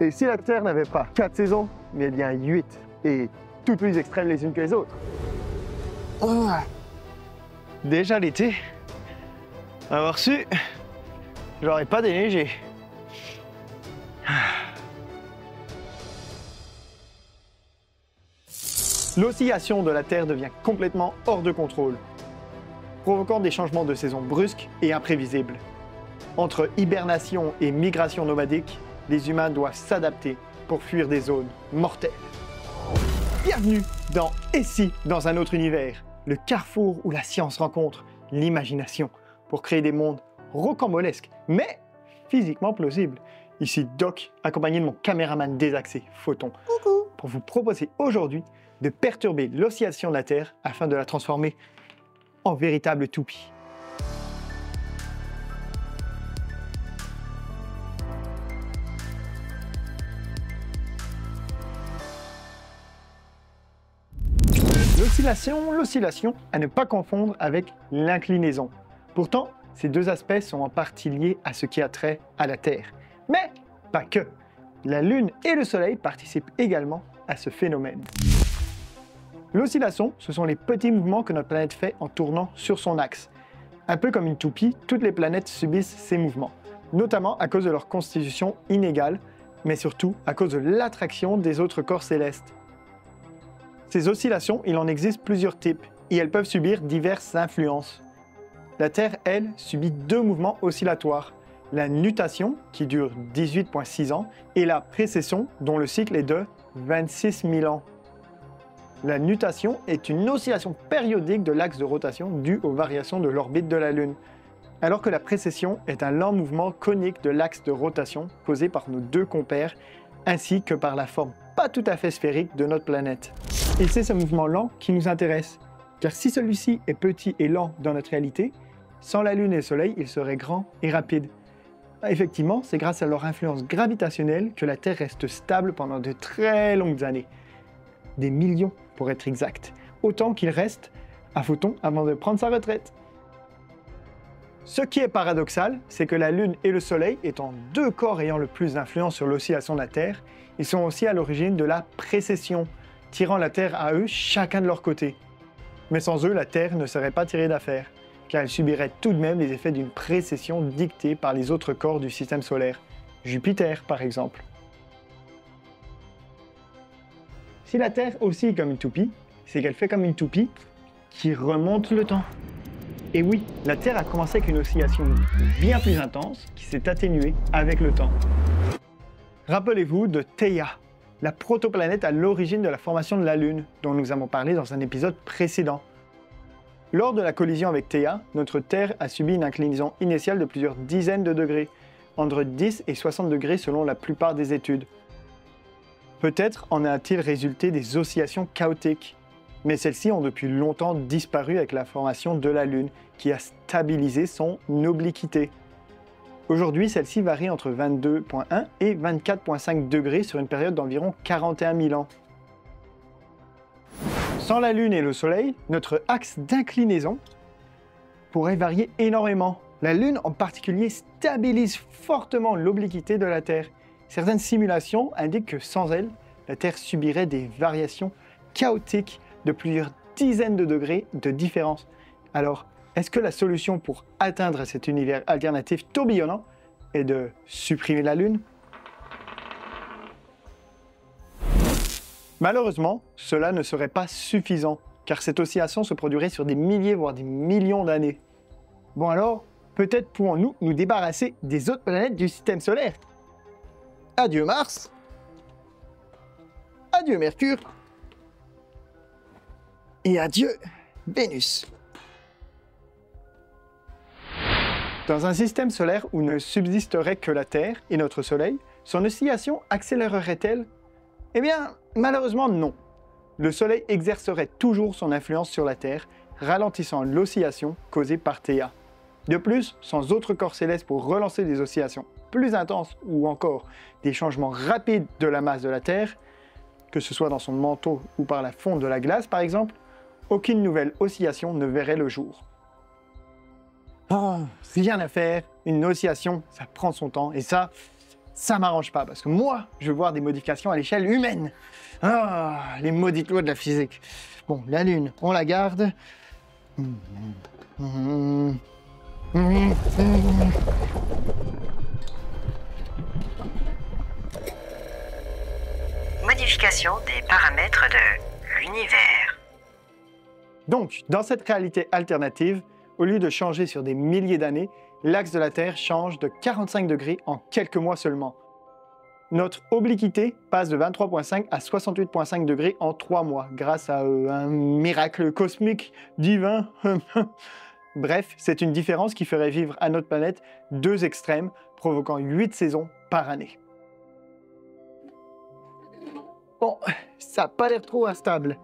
Et si la Terre n'avait pas 4 saisons, mais bien 8, et toutes plus extrêmes les unes que les autres? Oh. Déjà l'été? Avoir su, j'aurais pas déneigé. L'oscillation de la Terre devient complètement hors de contrôle, provoquant des changements de saison brusques et imprévisibles. Entre hibernation et migration nomadique, les humains doivent s'adapter pour fuir des zones mortelles. Bienvenue dans Et si dans un autre univers, le carrefour où la science rencontre l'imagination pour créer des mondes rocambolesques, mais physiquement plausibles. Ici Doc, accompagné de mon caméraman désaxé, Photon, pour vous proposer aujourd'hui de perturber l'oscillation de la Terre afin de la transformer en véritable toupie. L'oscillation, à ne pas confondre avec l'inclinaison. Pourtant, ces deux aspects sont en partie liés à ce qui a trait à la Terre. Mais pas que. La Lune et le Soleil participent également à ce phénomène. L'oscillation, ce sont les petits mouvements que notre planète fait en tournant sur son axe. Un peu comme une toupie, toutes les planètes subissent ces mouvements, notamment à cause de leur constitution inégale, mais surtout à cause de l'attraction des autres corps célestes. Ces oscillations, il en existe plusieurs types, et elles peuvent subir diverses influences. La Terre, elle, subit deux mouvements oscillatoires, la nutation, qui dure 18,6 ans, et la précession, dont le cycle est de 26 000 ans. La nutation est une oscillation périodique de l'axe de rotation due aux variations de l'orbite de la Lune, alors que la précession est un lent mouvement conique de l'axe de rotation causé par nos deux compères, ainsi que par la forme pas tout à fait sphérique de notre planète. Et c'est ce mouvement lent qui nous intéresse, car si celui-ci est petit et lent dans notre réalité, sans la Lune et le Soleil, il serait grand et rapide. Effectivement, c'est grâce à leur influence gravitationnelle que la Terre reste stable pendant de très longues années. Des millions pour être exact, autant qu'il reste à Photon avant de prendre sa retraite. Ce qui est paradoxal, c'est que la Lune et le Soleil, étant deux corps ayant le plus d'influence sur l'oscillation de la Terre, ils sont aussi à l'origine de la précession, tirant la Terre à eux chacun de leur côté. Mais sans eux, la Terre ne serait pas tirée d'affaire, car elle subirait tout de même les effets d'une précession dictée par les autres corps du système solaire, Jupiter par exemple. Si la Terre oscille comme une toupie, c'est qu'elle fait comme une toupie qui remonte le temps. Et oui, la Terre a commencé avec une oscillation bien plus intense qui s'est atténuée avec le temps. Rappelez-vous de Theia, la protoplanète à l'origine de la formation de la Lune, dont nous avons parlé dans un épisode précédent. Lors de la collision avec Theia, notre Terre a subi une inclinaison initiale de plusieurs dizaines de degrés, entre 10 et 60 degrés selon la plupart des études. Peut-être en a-t-il résulté des oscillations chaotiques, mais celles-ci ont depuis longtemps disparu avec la formation de la Lune, qui a stabilisé son obliquité. Aujourd'hui, celle-ci varie entre 22,1 et 24,5 degrés sur une période d'environ 41 000 ans. Sans la Lune et le Soleil, notre axe d'inclinaison pourrait varier énormément. La Lune en particulier stabilise fortement l'obliquité de la Terre. Certaines simulations indiquent que sans elle, la Terre subirait des variations chaotiques de plusieurs dizaines de degrés de différence. Alors, est-ce que la solution pour atteindre cet univers alternatif tourbillonnant est de supprimer la Lune? Malheureusement, cela ne serait pas suffisant, car cette oscillation se produirait sur des milliers, voire des millions d'années. Bon alors, peut-être pouvons-nous nous débarrasser des autres planètes du système solaire? Adieu Mars, adieu Mercure, et adieu Vénus. Dans un système solaire où ne subsisterait que la Terre et notre Soleil, son oscillation accélérerait-elle? Eh bien, malheureusement non. Le Soleil exercerait toujours son influence sur la Terre, ralentissant l'oscillation causée par Theia. De plus, sans autre corps céleste pour relancer des oscillations plus intenses ou encore des changements rapides de la masse de la Terre, que ce soit dans son manteau ou par la fonte de la glace par exemple, aucune nouvelle oscillation ne verrait le jour. Oh, rien à faire, une oscillation, ça prend son temps et ça, Ça m'arrange pas, parce que moi, je veux voir des modifications à l'échelle humaine. Ah, les maudites lois de la physique. Bon, la Lune, on la garde. Modification des paramètres de l'univers. Donc, dans cette réalité alternative, au lieu de changer sur des milliers d'années, l'axe de la Terre change de 45 degrés en quelques mois seulement. Notre obliquité passe de 23,5 à 68,5 degrés en 3 mois, grâce à un miracle cosmique divin. Bref, c'est une différence qui ferait vivre à notre planète 2 extrêmes, provoquant 8 saisons par année. Bon, ça n'a pas l'air trop instable.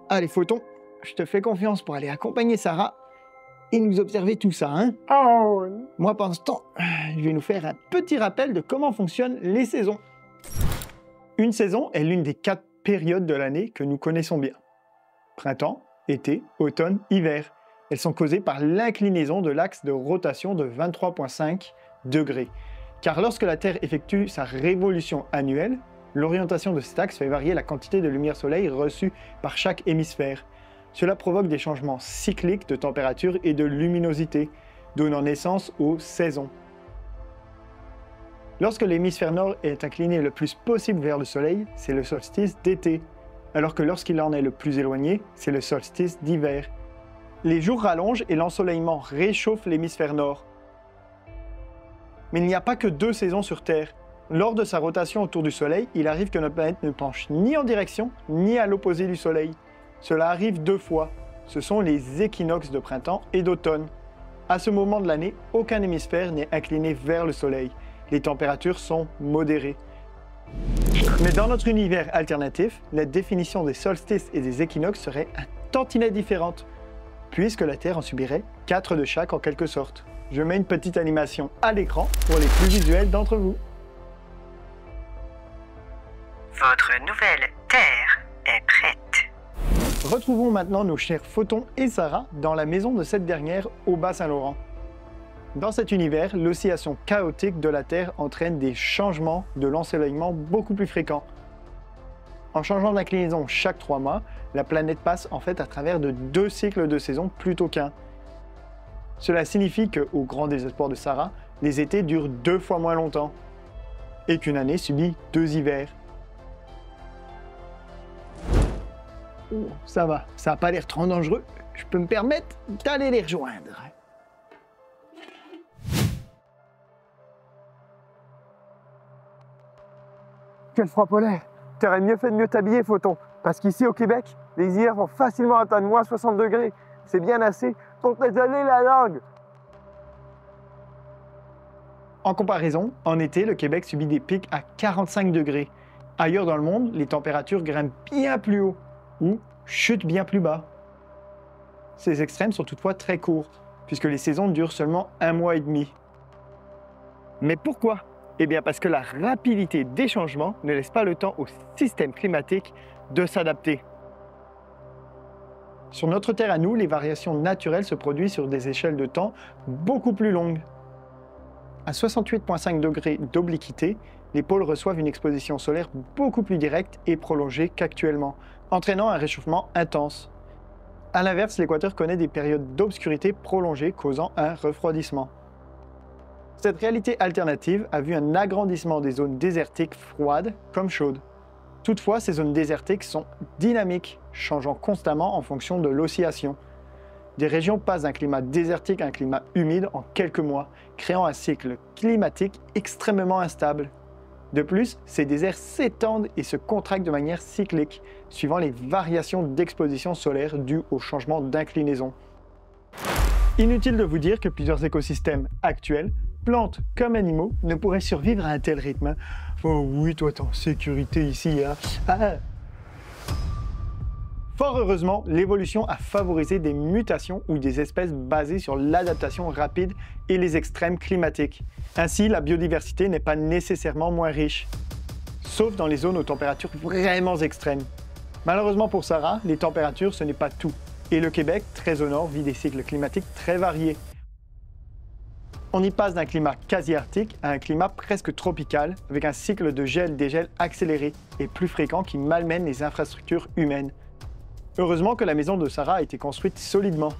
Allez, Photon, je te fais confiance pour aller accompagner Sarah et nous observer tout ça, hein? Oh. Moi, pendant ce temps, je vais nous faire un petit rappel de comment fonctionnent les saisons. Une saison est l'une des 4 périodes de l'année que nous connaissons bien. Printemps, été, automne, hiver. Elles sont causées par l'inclinaison de l'axe de rotation de 23,5 degrés. Car lorsque la Terre effectue sa révolution annuelle, l'orientation de cet axe fait varier la quantité de lumière soleil reçue par chaque hémisphère. Cela provoque des changements cycliques de température et de luminosité, donnant naissance aux saisons. Lorsque l'hémisphère nord est incliné le plus possible vers le soleil, c'est le solstice d'été, alors que lorsqu'il en est le plus éloigné, c'est le solstice d'hiver. Les jours rallongent et l'ensoleillement réchauffe l'hémisphère nord. Mais il n'y a pas que 2 saisons sur Terre. Lors de sa rotation autour du Soleil, il arrive que notre planète ne penche ni en direction, ni à l'opposé du Soleil. Cela arrive 2 fois. Ce sont les équinoxes de printemps et d'automne. À ce moment de l'année, aucun hémisphère n'est incliné vers le Soleil. Les températures sont modérées. Mais dans notre univers alternatif, la définition des solstices et des équinoxes serait un tantinet différente, puisque la Terre en subirait 4 de chaque en quelque sorte. Je mets une petite animation à l'écran pour les plus visuels d'entre vous. Votre nouvelle Terre est prête. Retrouvons maintenant nos chers Photon et Sarah dans la maison de cette dernière au Bas-Saint-Laurent. Dans cet univers, l'oscillation chaotique de la Terre entraîne des changements de l'ensoleillement beaucoup plus fréquents. En changeant d'inclinaison chaque 3 mois, la planète passe en fait à travers de 2 cycles de saison plutôt qu'un. Cela signifie qu'au grand désespoir de Sarah, les étés durent 2 fois moins longtemps et qu'une année subit 2 hivers. Oh, ça va, ça n'a pas l'air trop dangereux. Je peux me permettre d'aller les rejoindre. Quel froid polaire! T'aurais mieux fait de mieux t'habiller, Photon, parce qu'ici au Québec, les hivers vont facilement atteindre moins 60 degrés. C'est bien assez pour te donner la langue. En comparaison, en été, le Québec subit des pics à 45 degrés. Ailleurs dans le monde, les températures grimpent bien plus haut ou chutent bien plus bas. Ces extrêmes sont toutefois très courts, puisque les saisons durent seulement 1 mois et demi. Mais pourquoi? Eh bien parce que la rapidité des changements ne laisse pas le temps au système climatique de s'adapter. Sur notre Terre à nous, les variations naturelles se produisent sur des échelles de temps beaucoup plus longues. À 68,5 degrés d'obliquité, les pôles reçoivent une exposition solaire beaucoup plus directe et prolongée qu'actuellement, entraînant un réchauffement intense. A l'inverse, l'équateur connaît des périodes d'obscurité prolongées causant un refroidissement. Cette réalité alternative a vu un agrandissement des zones désertiques froides comme chaudes. Toutefois, ces zones désertiques sont dynamiques, changeant constamment en fonction de l'oscillation. Des régions passent d'un climat désertique à un climat humide en quelques mois, créant un cycle climatique extrêmement instable. De plus, ces déserts s'étendent et se contractent de manière cyclique, suivant les variations d'exposition solaire dues au changement d'inclinaison. Inutile de vous dire que plusieurs écosystèmes actuels, plantes comme animaux, ne pourraient survivre à un tel rythme. Oh oui, toi t'es en sécurité ici, hein? Ah. Fort heureusement, l'évolution a favorisé des mutations ou des espèces basées sur l'adaptation rapide et les extrêmes climatiques. Ainsi, la biodiversité n'est pas nécessairement moins riche, sauf dans les zones aux températures vraiment extrêmes. Malheureusement pour Sarah, les températures, ce n'est pas tout. Et le Québec, très au nord, vit des cycles climatiques très variés. On y passe d'un climat quasi arctique à un climat presque tropical, avec un cycle de gel-dégel accéléré et plus fréquent qui malmène les infrastructures humaines. Heureusement que la maison de Sarah a été construite solidement.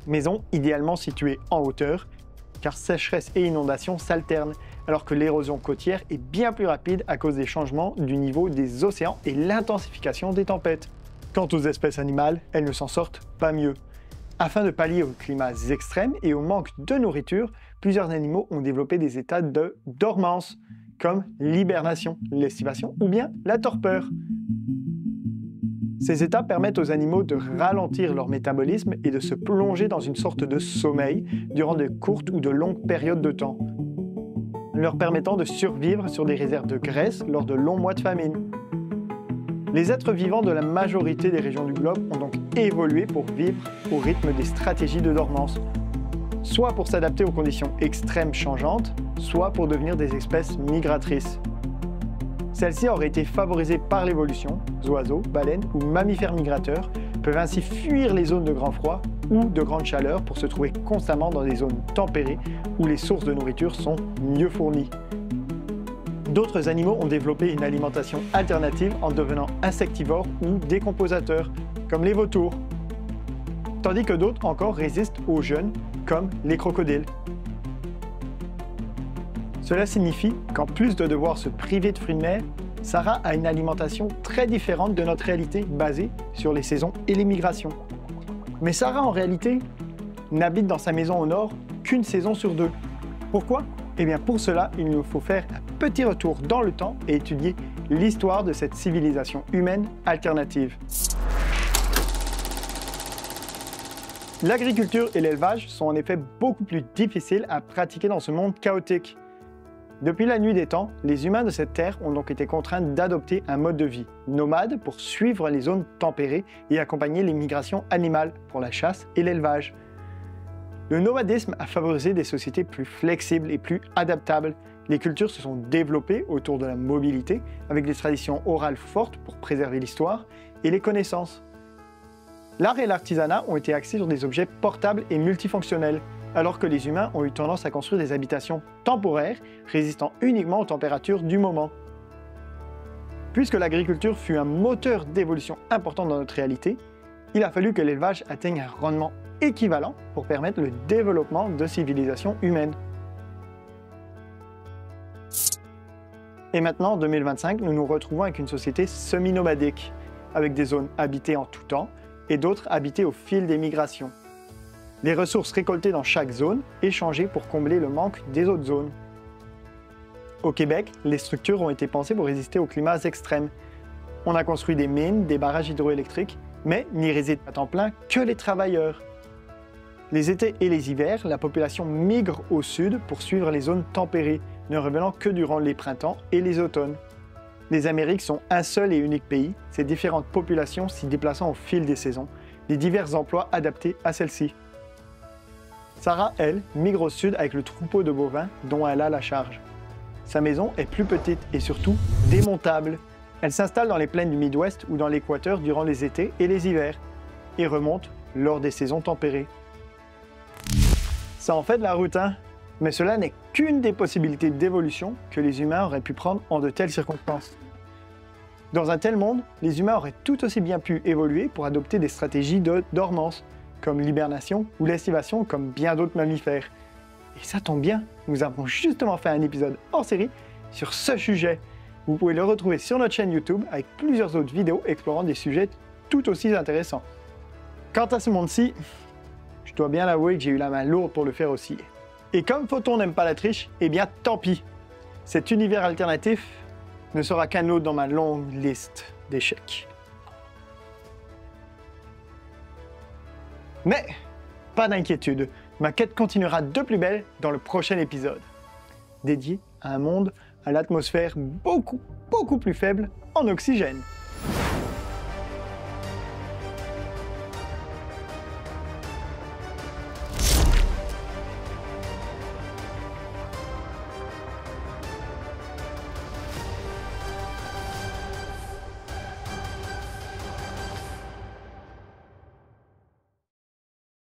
Maison idéalement située en hauteur, car sécheresse et inondation s'alternent, alors que l'érosion côtière est bien plus rapide à cause des changements du niveau des océans et l'intensification des tempêtes. Quant aux espèces animales, elles ne s'en sortent pas mieux. Afin de pallier aux climats extrêmes et au manque de nourriture, plusieurs animaux ont développé des états de dormance, comme l'hibernation, l'estivation ou bien la torpeur. Ces états permettent aux animaux de ralentir leur métabolisme et de se plonger dans une sorte de sommeil durant de courtes ou de longues périodes de temps, leur permettant de survivre sur des réserves de graisse lors de longs mois de famine. Les êtres vivants de la majorité des régions du globe ont donc évolué pour vivre au rythme des stratégies de dormance, soit pour s'adapter aux conditions extrêmes changeantes, soit pour devenir des espèces migratrices. Celles-ci auraient été favorisées par l'évolution, oiseaux, baleines ou mammifères migrateurs peuvent ainsi fuir les zones de grand froid ou de grande chaleur pour se trouver constamment dans des zones tempérées où les sources de nourriture sont mieux fournies. D'autres animaux ont développé une alimentation alternative en devenant insectivores ou décomposateurs, comme les vautours, tandis que d'autres encore résistent aux jeûnes, comme les crocodiles. Cela signifie qu'en plus de devoir se priver de fruits de mer, Sarah a une alimentation très différente de notre réalité basée sur les saisons et les migrations. Mais Sarah, en réalité, n'habite dans sa maison au nord qu'une saison sur 2. Pourquoi ? Eh bien pour cela, il nous faut faire un petit retour dans le temps et étudier l'histoire de cette civilisation humaine alternative. L'agriculture et l'élevage sont en effet beaucoup plus difficiles à pratiquer dans ce monde chaotique. Depuis la nuit des temps, les humains de cette terre ont donc été contraints d'adopter un mode de vie nomade pour suivre les zones tempérées et accompagner les migrations animales pour la chasse et l'élevage. Le nomadisme a favorisé des sociétés plus flexibles et plus adaptables. Les cultures se sont développées autour de la mobilité, avec des traditions orales fortes pour préserver l'histoire et les connaissances. L'art et l'artisanat ont été axés sur des objets portables et multifonctionnels, alors que les humains ont eu tendance à construire des habitations temporaires, résistant uniquement aux températures du moment. Puisque l'agriculture fut un moteur d'évolution important dans notre réalité, il a fallu que l'élevage atteigne un rendement équivalent pour permettre le développement de civilisations humaines. Et maintenant, en 2025, nous nous retrouvons avec une société semi-nomadique, avec des zones habitées en tout temps et d'autres habitées au fil des migrations. Les ressources récoltées dans chaque zone échangées pour combler le manque des autres zones. Au Québec, les structures ont été pensées pour résister aux climats extrêmes. On a construit des mines, des barrages hydroélectriques, mais n'y résident à temps plein que les travailleurs. Les étés et les hivers, la population migre au sud pour suivre les zones tempérées, ne revenant que durant les printemps et les automnes. Les Amériques sont un seul et unique pays, ces différentes populations s'y déplaçant au fil des saisons, les divers emplois adaptés à celles-ci. Sarah, elle, migre au sud avec le troupeau de bovins dont elle a la charge. Sa maison est plus petite et surtout démontable. Elle s'installe dans les plaines du Midwest ou dans l'équateur durant les étés et les hivers, et remonte lors des saisons tempérées. Ça en fait de la route, hein? Mais cela n'est qu'une des possibilités d'évolution que les humains auraient pu prendre en de telles circonstances. Dans un tel monde, les humains auraient tout aussi bien pu évoluer pour adopter des stratégies de dormance, comme l'hibernation ou l'estivation, comme bien d'autres mammifères. Et ça tombe bien, nous avons justement fait un épisode hors série sur ce sujet. Vous pouvez le retrouver sur notre chaîne YouTube avec plusieurs autres vidéos explorant des sujets tout aussi intéressants. Quant à ce monde-ci, je dois bien avouer que j'ai eu la main lourde pour le faire aussi. Et comme Photon n'aime pas la triche, eh bien tant pis. Cet univers alternatif ne sera qu'un autre dans ma longue liste d'échecs. Mais pas d'inquiétude, ma quête continuera de plus belle dans le prochain épisode, dédié à un monde à l'atmosphère beaucoup plus faible en oxygène.